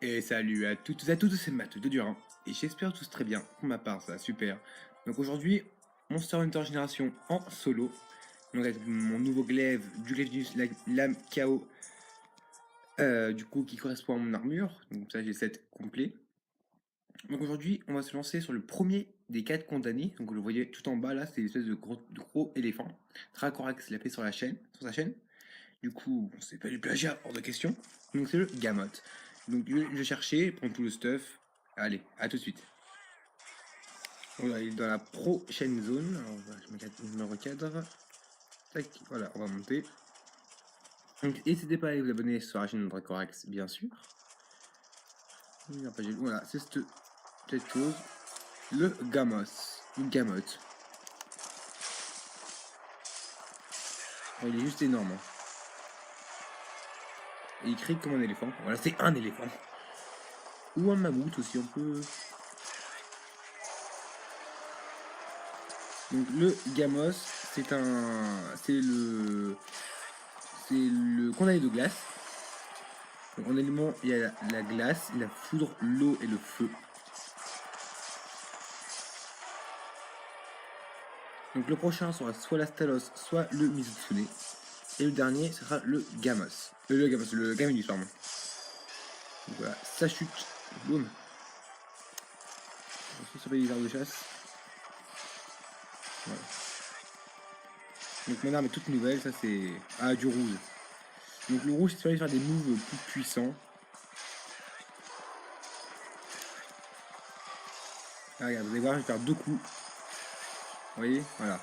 Et salut à toutes et à tous, c'est Matt de Durin. Et j'espère tous très bien, pour ma part, ça, super. Donc aujourd'hui, Monster Hunter Génération en solo. Donc avec mon nouveau glaive, du glaive lame KO, du coup qui correspond à mon armure. Donc ça j'ai 7 complet. Donc aujourd'hui, on va se lancer sur le premier des 4 condamnés. Donc vous le voyez tout en bas là, c'est une espèce de gros éléphant. Tracorax l'a fait sur sur sa chaîne. Du coup, c'est pas du plagiat, hors de question. Donc c'est le Gamote. Donc je cherchais, prendre tout le stuff. Allez, à tout de suite. Voilà, il est dans la prochaine zone. Alors, je me recadre. Tac, voilà, on va monter. Donc n'hésitez pas à aller vous abonner sur la chaîne de Dracorax, bien sûr. Voilà, c'est cette chose. Le Gamos. Une gamote. Oh, il est juste énorme. Hein. Et il crie comme un éléphant. Voilà, c'est un éléphant. Ou un mammouth aussi, on peut. Donc le Gamos, c'est le condamné de glace. Donc en élément, il y a la glace, la foudre, l'eau et le feu. Donc le prochain sera soit la Stalos, soit le Mizutsune. Et le dernier sera le Gamos. Le Gaminus, pardon. Donc voilà, ça chute. Boum. On se surveiller les arbres de chasse. Voilà. Donc mon arme est toute nouvelle, ça c'est. Ah, du rouge. Donc le rouge, c'est pour aller faire des moves plus puissants. Ah, regarde, vous allez voir, je vais faire 2 coups. Vous voyez, voilà.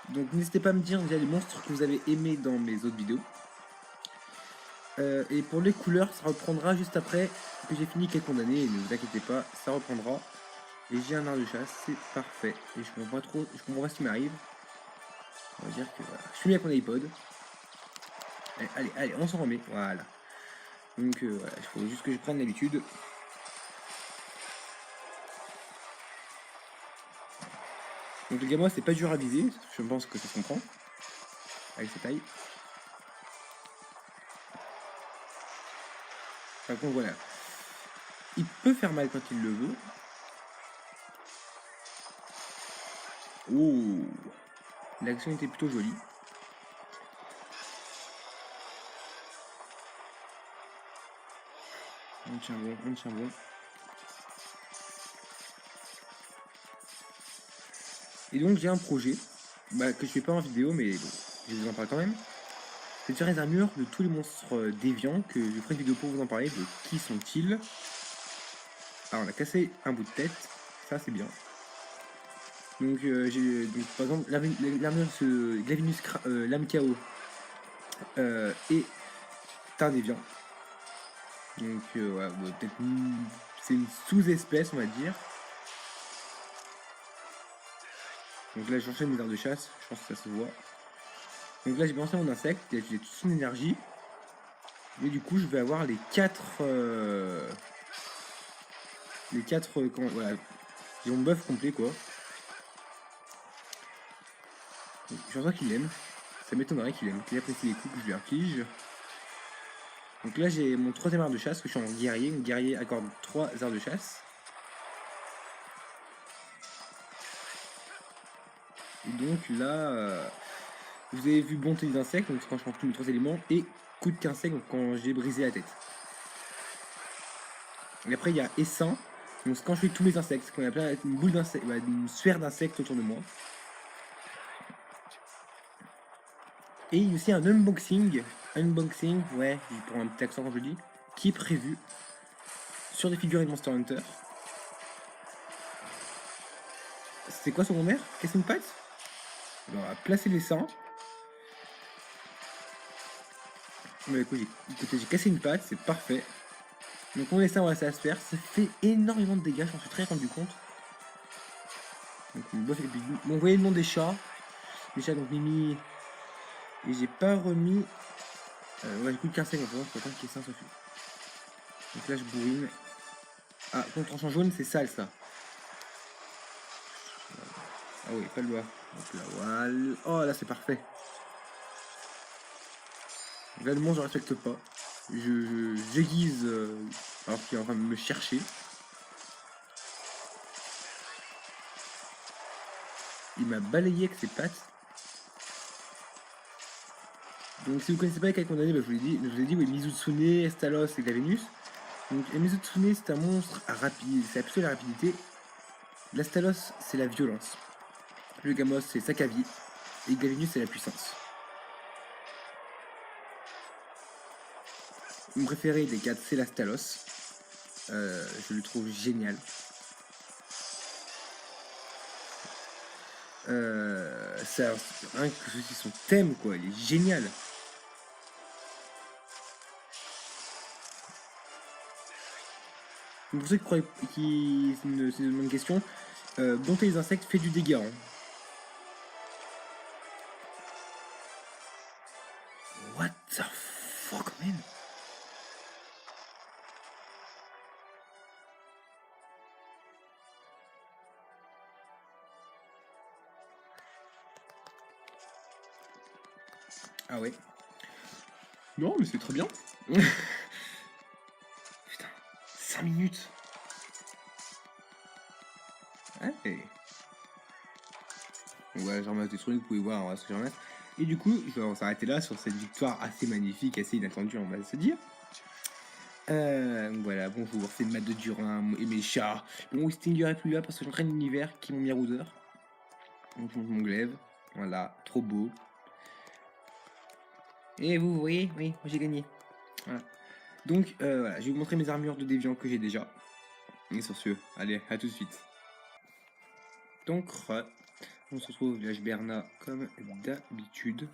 Donc n'hésitez pas à me dire déjà les monstres que vous avez aimés dans mes autres vidéos. Et pour les couleurs, ça reprendra juste après que j'ai fini Quai condamné. Et ne vous inquiétez pas, ça reprendra. Et j'ai un art de chasse, c'est parfait. Et je comprends pas ce qui m'arrive. On va dire que voilà. Je suis mis avec mon iPod. Allez, on s'en remet. Voilà. Donc voilà, il faut juste que je prenne l'habitude. Donc le gamin c'est pas dur à viser, je pense que ça se comprend. Avec sa taille. Par contre voilà. Il peut faire mal quand il le veut. Oh, l'action était plutôt jolie. On tient bon. Et donc j'ai un projet, que je fais pas en vidéo, mais bon, je vous en parle quand même. C'est de faire les armures de tous les monstres déviants, que je ferai une vidéo pour vous en parler, de qui sont-ils. Alors on a cassé un bout de tête, ça c'est bien. Donc j'ai par exemple l'armure de ce Glavinus Lame KO est un déviant. Donc voilà, peut-être c'est une sous-espèce on va dire. Donc là j'enchaîne mes arts de chasse, je pense que ça se voit. Donc là j'ai pensé à mon insecte, j'ai toute son énergie. Et du coup je vais avoir les 4 voilà. J'ai mon buff complet quoi. Donc, je pense pas qu'il aime. Ça m'étonnerait qu'il aime, qu'il apprécie les coups que je lui inflige. Donc là j'ai mon 3ème art de chasse, que je suis en guerrier. Mon guerrier accorde 3 arts de chasse. Et donc là, vous avez vu bonté des insectes, donc quand je prends tous mes 3 éléments, et coup de 15 sec, donc quand j'ai brisé la tête. Et après il y a essaim, donc quand je fais tous mes insectes, quand il y a plein une boule d'insectes, une sphère d'insectes autour de moi. Et il y a aussi un unboxing, ouais, je prends un petit accent quand je le dis, qui est prévu sur des figurines Monster Hunter. C'est quoi secondaire? Casser une patte? On va placer les seins. Mais écoute, j'ai cassé une patte, c'est parfait. Donc mon dessin, voilà, ça va se faire. Ça fait énormément de dégâts, j'en suis très rendu compte. Donc mon boss est plus. Bon, vous voyez le nom des chats. Les chats, donc Mimi. Et j'ai pas remis. Ouais, j'ai plus de 15 secondes, faut attendre qu'il y ait 5 suffit. Donc là, je bourrine. Ah, contre tranchant jaune, c'est sale ça. Ah oui, pas le doigt. Donc là, voilà. Oh là, c'est parfait. Réellement, je respecte pas. J'aiguise alors qu'il est en train de me chercher. Il m'a balayé avec ses pattes. Donc si vous connaissez pas les condamnés, bah, je vous ai dit, oui, Mizutsune, Estalos et Glavenus. Donc Mizutsune c'est un monstre rapide, c'est plutôt la rapidité. L'Astalos c'est la violence. Le Gamos c'est sac à vie. Et Glavenus c'est la puissance. Mon préféré des 4 c'est l'Astalos. Je le trouve génial. Ça, rien que ceci, son thème quoi, il est génial. Pour ceux qui croient c'est une bonne question, dompter les insectes fait du dégât. Hein. What the fuck, man? Ah ouais. Non, mais c'est très bien. Putain, 5 minutes. Ouais. On va remettre des trucs, vous pouvez voir ce que j'en ai. Et du coup, on va s'arrêter là sur cette victoire assez magnifique, assez inattendue, on va se dire. Voilà, bonjour, c'est Matt de Durin et mes chats. Bon, Stinger est plus là parce que j'entraîne l'univers qui est mon Miroudeur. Donc, mon glaive. Voilà, trop beau. Et vous voyez, oui, j'ai gagné. Voilà. Donc, voilà, je vais vous montrer mes armures de déviant que j'ai déjà. Et sur ce, allez, à tout de suite. Donc, on se retrouve au village Berna comme d'habitude.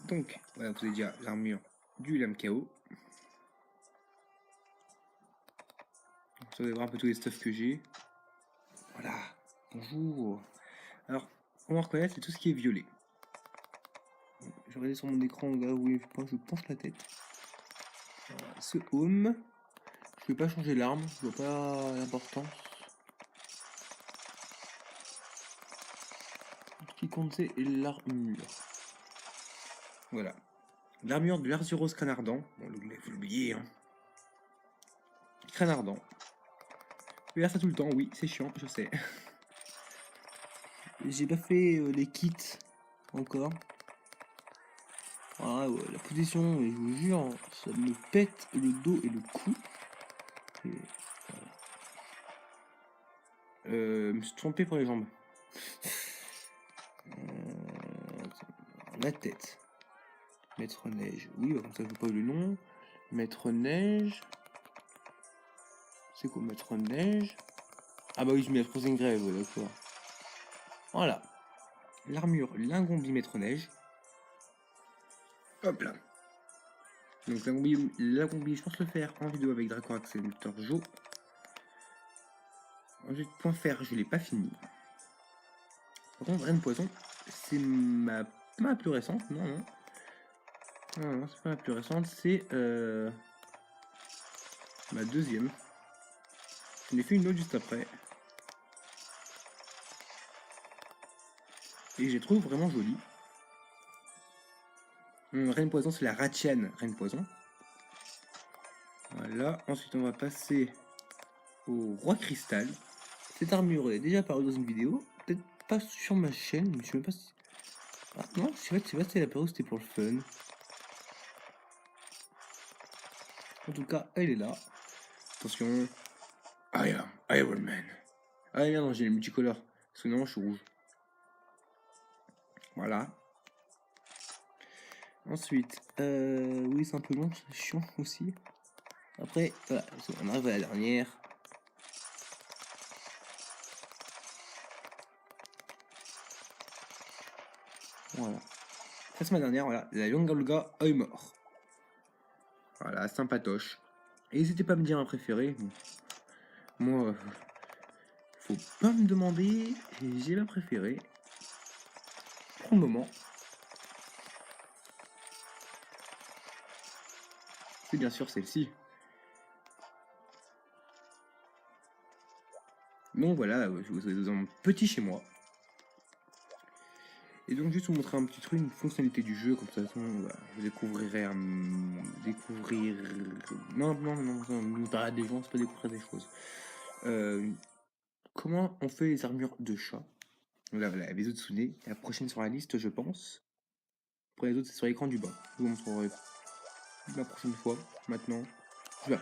Donc, voilà, vous avez déjà l'armure du lame KO. Vous allez voir un peu tous les stuffs que j'ai. Voilà, bonjour. Alors, on va reconnaître, c'est tout ce qui est violet. Je regardais sur mon écran, là où je penche la tête. Voilà, ce home. Je ne vais pas changer l'arme, je vois pas l'importance. Ce qui compte, c'est l'armure. Voilà. L'armure de l'Arzuros Canardant. Bon, il faut l'oublier, hein. Canardant. Je vais faire ça tout le temps, oui, c'est chiant, je sais. J'ai pas fait les kits encore. Ah ouais, la position, je vous jure, ça me pète le dos et le cou. Et voilà. Je me suis trompé pour les jambes. La tête. Maître Neige. Oui, comme ça je vois pas le nom. Maître Neige. C'est quoi Maître Neige? Ah bah oui, je mets la Frozen Grave, ouais, d'accord. Voilà. L'armure Lingombi Maître Neige. Hop là. Donc Lingombi, je pense le faire en vidéo avec Dracorax et Victor Jo. Ensuite, point fer, je l'ai pas fini. Par contre, Reine Poison, c'est ma plus récente, non. Non, c'est pas la plus récente, c'est ma deuxième. J'en ai fait une autre juste après. Et je les trouve vraiment jolie. Reine Poison, c'est la Ratian Reine Poison. Voilà, ensuite on va passer au Roi Cristal. Cette armure est déjà apparue dans une vidéo, peut-être pas sur ma chaîne, mais je sais même pas si... Ah non, je sais pas si c'était la période, c'était pour le fun. En tout cas, elle est là. Attention. I am Iron Man. Ah non, j'ai les multicolores. Parce que non, je suis rouge. Voilà. Ensuite, oui, c'est un peu long, c'est chiant aussi. Après, voilà, on arrive à la dernière. Voilà. Ça, c'est ma dernière, voilà. La Yongalga Œil Mort. Voilà, sympatoche. Et n'hésitez pas à me dire un préféré. Moi, faut pas me demander. J'ai ma préférée. Pour le moment. C'est bien sûr celle-ci. Donc voilà, je vous ai dans mon petit chez moi. Et donc juste vous montrer un petit truc, une fonctionnalité du jeu, comme ça voilà, vous découvrirez découvrir... Non, pas des gens, c'est pas découvrir des choses. Comment on fait les armures de chat? Voilà, voilà, les autres Tsune, la prochaine sur la liste, je pense. Pour les autres, c'est sur l'écran du bas. Je vous montrerai la prochaine fois. Maintenant, voilà.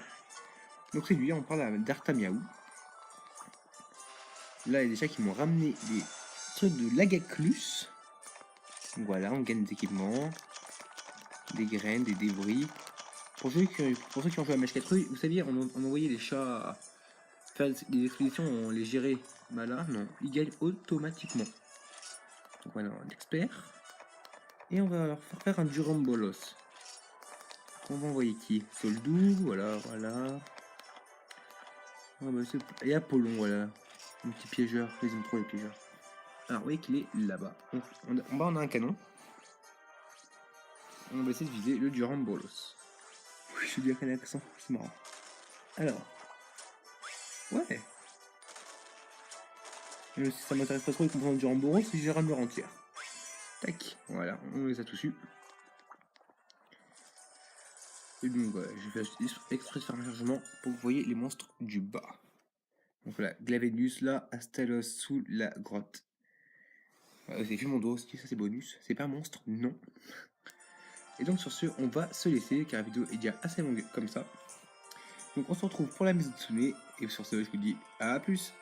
Donc c'est lui, on parle d'Artamiaou. Là, il y a des chats qui m'ont ramené des trucs de l'Agaclus. Voilà, on gagne des équipements, des graines, des débris. Pour ceux qui ont joué à Match 4, vous saviez, on envoyait les chats faire des expéditions, on les gérait. Bah là, non, ils gagnent automatiquement. Donc voilà, un expert. Et on va leur faire un Durambolos. On va envoyer qui? Soldou, voilà. Ah bah et Apollon, voilà. Un petit piégeur, ils aiment trop les piégeurs. Alors, vous voyez qu'il est là-bas. En bas, on a un canon. On va essayer de viser le Durambolos. Oui, je dis avec un accent, c'est marrant. Alors. Ouais. Si ça m'intéresse pas trop de comprendre le Durambolos, si j'ai ramure entière. Tac, voilà, on les a tous eu. Et donc voilà, j'ai fait exprès de faire un chargement pour que vous voyez les monstres du bas. Donc voilà, Glavenius là, Astalos sous la grotte. C'est vu mon dos aussi, ça c'est bonus. C'est pas un monstre, non. Et donc sur ce, on va se laisser car la vidéo est déjà assez longue comme ça. Donc on se retrouve pour la mise de Tsune. Et sur ce, je vous dis à plus.